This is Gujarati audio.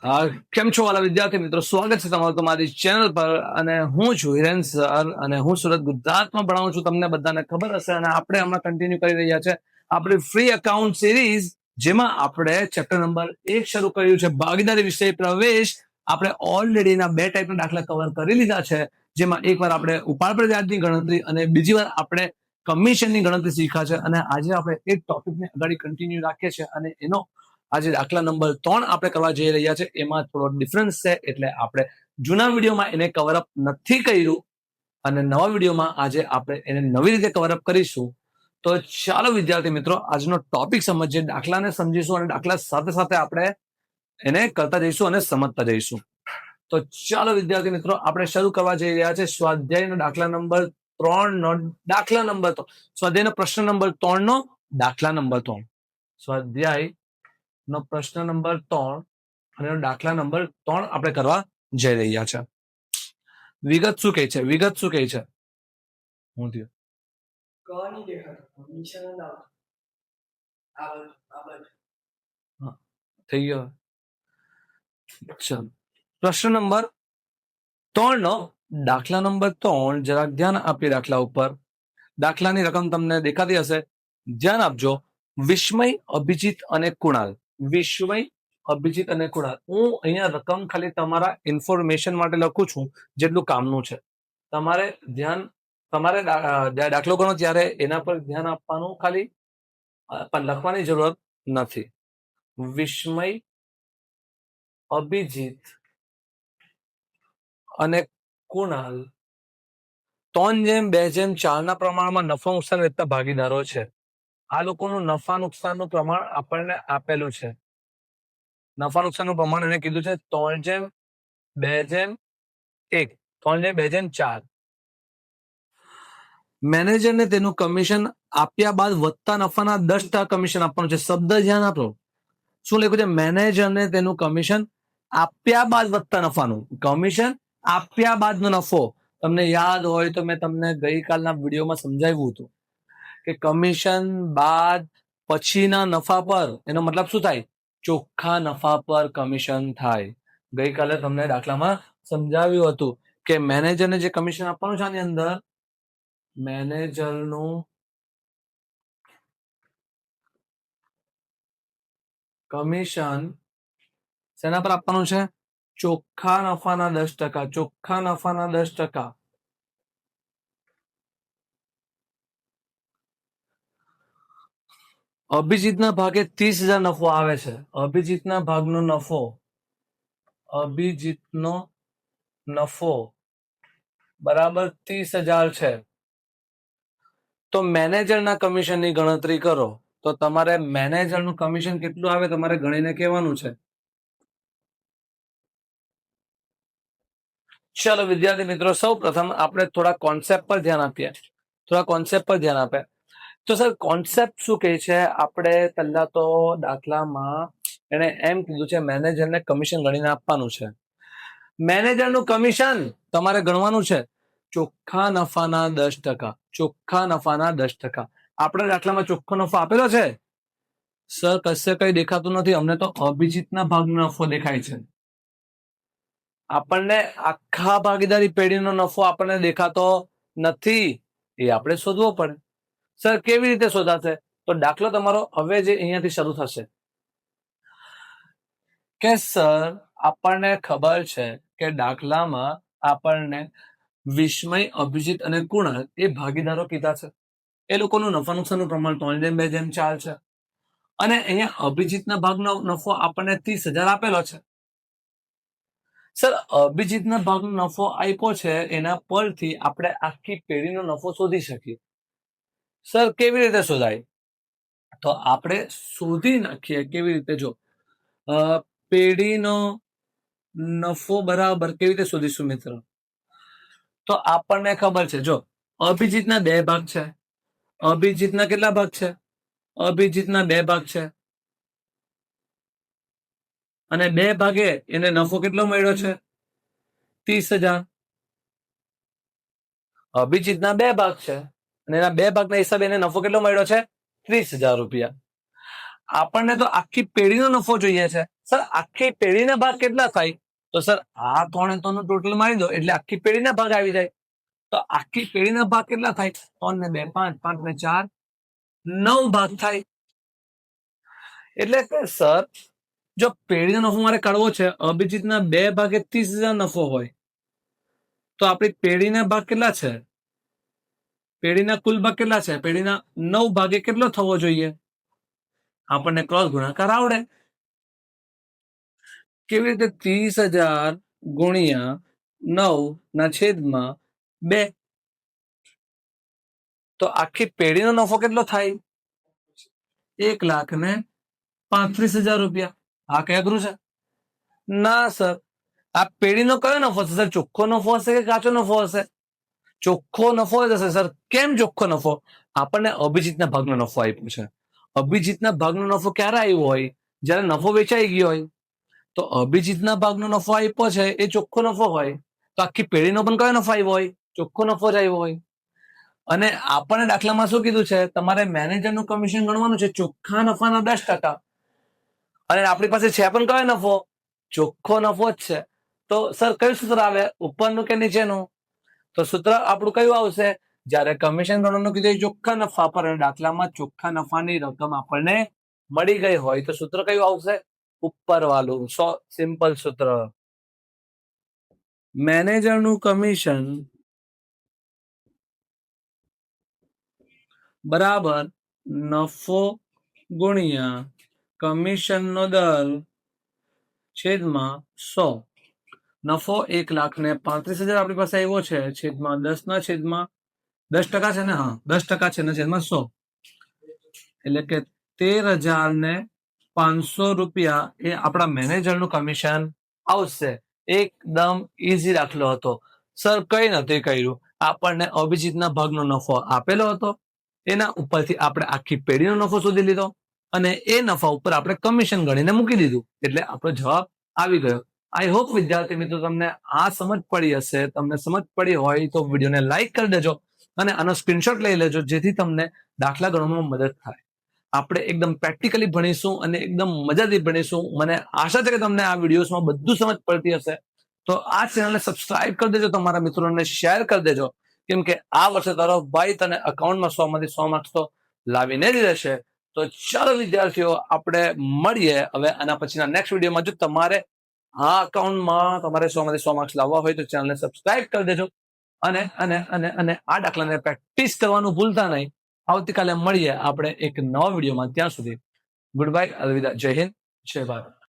કેમ છો વાલા વિદ્યાર્થી મિત્રો, સ્વાગત છે તમારું તમારી ચેનલ પર. અને હું છું હિરેન સર અને હું સુરત ગુજરાતમાં ભણાવું છું. તમને બધાને ખબર હશે. અને આપણે હમણાં કન્ટિન્યુ કરી રહ્યા છે આપણી ફ્રી અકાઉન્ટ સિરીઝ, જેમાં આપણે ચેપ્ટર નંબર 1 શરૂ કર્યું છે, ભાગીદારી વિષય પ્રવેશ. આપણે ઓલરેડી ના 2 ટાઈપના દાખલા કવર કરી લીધા છે, જેમાં એકવાર આપણે ઉપાડ વ્યાજની ગણતરી અને બીજી વાર આપણે કમિશનની ગણતરી શીખ્યા છે. અને આજે આપણે એક ટોપિકને આગળ કન્ટિન્યુ રાખીએ છીએ અને એનો આજે દાખલા નંબર 3 આપણે કરવા જઈ રહ્યા છે. એમાં થોડો ડિફરન્સ છે, એટલે આપણે જૂના વિડીયોમાં એને કવરઅપ નથી કર્યું અને નવા વિડીયોમાં આજે આપણે એને નવી રીતે કવરઅપ કરીશું. તો ચાલો વિદ્યાર્થી મિત્રો, આજનો ટોપિક સમજીએ, દાખલાને સમજીશું અને દાખલા સાથે સાથે આપણે એને કરતા જઈશું અને સમજતા જઈશું. તો ચાલો વિદ્યાર્થી મિત્રો, આપણે શરૂ કરવા જઈ રહ્યા છે સ્વાધ્યાયનો દાખલા નંબર 3 નો દાખલા નંબર 3, સ્વાધ્યાયનો પ્રશ્ન નંબર 3 નો દાખલા નંબર 3, સ્વાધ્યાય નો પ્રશ્ન નંબર 3 અને દાખલા નંબર 3 આપણે કરવા જઈ રહ્યા છે. વિગત શું કહે છે? વિગત શું કહે છે? હું થયું થઈ ગયો. ચાલો, પ્રશ્ન નંબર 3 નો દાખલા નંબર 3, જરાક ધ્યાન આપી દાખલા ઉપર. દાખલાની રકમ તમને દેખાતી હશે, ધ્યાન આપજો. વિસ્મય, અભિજીત અને કુણાલ. વિસ્મય, અભિજીત અને કુણાલ. હું અહીંયા રકમ ખાલી તમારા ઇન્ફોર્મેશન માટે લખું છું, જેટલું કામનું છે. તમારે દાખલો ગણો ત્યારે એના પર ધ્યાન આપવાનું, ખાલી પણ લખવાની જરૂરત નથી. વિસ્મય, અભિજીત અને કુણાલ 3:2:4 ના પ્રમાણમાં નફો નુકસાન વેચતા ભાગીદારો છે. આ લોકોનું નફા નુકસાનનું પ્રમાણ આપણને આપેલું છે. નફા નુકસાનનું પ્રમાણ એને કીધું છે 3:2:1, 3:2:4. મેનેજરને તેનું કમિશન આપ્યા બાદ વધતા નફાના 10% કમિશન આપવાનું છે. શબ્દ ધ્યાન આપો, શું લખ્યું છે? મેનેજરને તેનું કમિશન આપ્યા બાદ વધતા નફાનું. કમિશન આપ્યા બાદનો નફો. તમને યાદ હોય તો મેં તમને ગઈકાલના વિડીયોમાં સમજાવ્યું હતું કે કમિશન બાદ પછીના નફા પર, એનો મતલબ શું થાય? ચોખ્ખા નફા પર કમિશન થાય. ગઈકાલે તમને દાખલામાં સમજાવ્યું હતું કે મેનેજરને જે કમિશન આપવાનું છે, આની અંદર મેનેજરનું કમિશન શેના પર આપવાનું છે? ચોખ્ખા નફાના 10%. ચોખ્ખા નફાના 10%. અભિજીતના ભાગે 30,000 નફો આવે છે. અભિજીતના ભાગનો નફો, અભિજીતનો નફો બરાબર 30,000 છે. તો મેનેજરના કમિશનની ગણતરી કરો. તો તમારે મેનેજરનું કમિશન કેટલું આવે તમારે ગણીને કહેવાનું છે. ચાલો વિદ્યાર્થી મિત્રો, સૌ પ્રથમ આપણે થોડા કોન્સેપ્ટ પર ધ્યાન આપીએ. તો સર, કોન્સેપ્ટ શું કહે છે? આપણે પહેલા તો દાખલામાં એને એમ કીધું છે મેનેજરને કમિશન ગણીને આપવાનું છે. મેનેજરનું કમિશન તમારે ગણવાનું છે ચોખ્ખા નફાના 10%. ચોખ્ખા નફાના 10%. આપણા દાખલામાં ચોખ્ખો નફો આપેલો છે સર? કશે કઈ દેખાતું નથી. અમને તો અભિજીતના ભાગનો નફો દેખાય છે. આપણને આખા ભાગીદારી પેઢીનો નફો આપણને દેખાતો નથી. એ આપણે શોધવો પડે. સર, કેવી રીતે શોધાશે? તો દાખલો તમારો હવે જે અહીંયાથી શરૂ થશે કે સર આપણને ખબર છે કે દાખલામાં આપણને વિસ્મય, અભિજીત અને કુણાલ એ ભાગીદારો કીધા છે. એ લોકોનું નફા નુકસાનનું પ્રમાણ 3:2:4 છે. અને અહીંયા અભિજીતના ભાગનો નફો આપણને 30,000 આપેલો છે. સર, અભિજીતના ભાગનો નફો આપ્યો છે, એના પરથી આપણે આખી પેઢીનો નફો શોધી શકીએ. સર, કેવી રીતે શોધાય? તો આપણે શોધી નાખીએ. કેવી રીતે? જો પેઢીનો નફો બરાબર કેવી રીતે શોધીશું મિત્ર? તો આપણને ખબર છે, જો અભિજીતના 2 ભાગ છે. અભિજીતના કેટલા ભાગ છે? અભિજીતના 2 ભાગ છે. અને 2 ભાગે એને નફો કેટલો મળ્યો છે? 30,000. અભિજીતના 2 ભાગ છે અને એના 2 ભાગના હિસાબે એને નફો કેટલો મળ્યો છે? 30,000 રૂપિયા. આપણને તો આખી પેઢીનો નફો જોઈએ છે. સર આખી પેઢીના ભાગ કેટલા થાય? તો સર આ 3 નો ટોટલ મારી દો એટલે આખી પેઢીના ભાગ આવી જાય. તો આખી પેઢીના ભાગ કેટલા થાય? 3 ને 2 5, 5 ને 4 9 ભાગ થાય. એટલે કે સર જો પેઢીનો નફો મારે કાઢવો છે, અભિજીતના 2 ભાગે 30,000 નફો હોય તો આપણી પેઢીના ભાગ કેટલા છે? પેઢીના કુલ ભાગ કેટલા છે? પેઢીના 9 ભાગે કેટલો થવો જોઈએ? આપણને ક્રોસ ગુણાકાર આવડે. કેવી રીતે? 30,000 ગુણ્યા 9/2. તો આખી પેઢીનો નફો કેટલો થાય? 1,35,000 રૂપિયા. આ કઈ અઘરું છે? ના સર, આ પેઢીનો કયો નફો છે સર? ચોખ્ખો નફો હશે કે કાચો નફો હશે? ચોખ્ખો નફો જ હશે સર. કેમ ચોખ્ખો નફો? આપણને અભિજીતના ભાગનો નફો આપ્યો છે. અભિજીતના ભાગનો નફો ક્યારે આવ્યો હોય? જ્યારે નફો વેચાઈ ગયો હોય. તો અભિજીતના ભાગનો નફો આપ્યો છે એ ચોખ્ખો નફો હોય. તો આખી પેઢીનો પણ કયો નફો આવ્યો હોય? ચોખ્ખો નફો જ આવ્યો હોય. અને આપણને દાખલામાં શું કીધું છે? તમારે મેનેજરનું કમિશન ગણવાનું છે ચોખ્ખા નફાના 10%. અને આપણી પાસે છે પણ કયો નફો? ચોખ્ખો નફો જ છે. તો સર કયું સૂત્ર આવે? ઉપરનું કે નીચેનું? તો સૂત્ર આપણું કયું આવશે? જ્યારે કમિશન ગણવાનું કીધું ચોખ્ખા નફા પર, અને દાખલામાં ચોખ્ખા નફાની રકમ આપણને મળી ગઈ હોય તો સૂત્ર કયું આવશે? ઉપર વાળું. સિમ્પલ સૂત્ર. મેનેજરનું કમિશન બરાબર નફો ગુણ્યા કમિશનનો દર છેદમાં 100. નફો 1,35,000 આપણી પાસે આવ્યો છે છેદમાં 10 છેદમાં 10% છે ને? હા, 10% છે ને છેદમાં 100. એટલે કે 13,500 રૂપિયા એ આપણા મેનેજરનું કમિશન આવશે. એકદમ ઈઝી દાખલો હતો સર. કઈ નથી કર્યું, આપણને અભિજીતના ભાગનો નફો આપેલો હતો, એના ઉપરથી આપણે આખી પેઢીનો નફો શોધી લીધો અને એ નફા ઉપર આપણે કમિશન ગણીને મૂકી દીધું એટલે આપણો જવાબ આવી ગયો. આઈ હોપ વિદ્યાર્થી મિત્રો તમને આ સમજ પડી હશે. તમને સમજ પડી હોય તો વિડીયોને લાઈક કરી દેજો અને આનો સ્ક્રીનશોટ લઈ લેજો જેથી તમને દાખલા ગણવામાં મદદ થાય. આપણે એકદમ પ્રેક્ટિકલી ભણીશું અને એકદમ મજાથી ભણીશું. મને આશા છે કે તમને આ વિડીયોઝમાં બધું સમજ પડતી હશે. તો આ ચેનલને સબસ્ક્રાઇબ કરી દેજો, તમારા મિત્રોને શેર કરી દેજો, કેમ કે આ વર્ષે તારો ભાઈ તને અકાઉન્ટમાં 100 માંથી 100 માર્ક્સ તો લાવીને જ રહેશે. તો ચાલો વિદ્યાર્થીઓ, આપણે મળીએ હવે આના પછીના નેક્સ્ટ વિડીયોમાં. જો તમારે આ અકાઉન્ટમાં તમારે 100 માંથી 100 માર્ક્સ લાવવા હોય તો ચેનલને સબસ્ક્રાઇબ કરી દેજો અને અને અને અને આ દાખલાને પ્રેક્ટિસ કરવાનું ભૂલતા નહીં. આવતીકાલે મળીએ આપણે એક નવા વિડીયોમાં. ત્યાં સુધી ગુડ બાય, અલવિદા, જય હિન્દ, જય ભારત.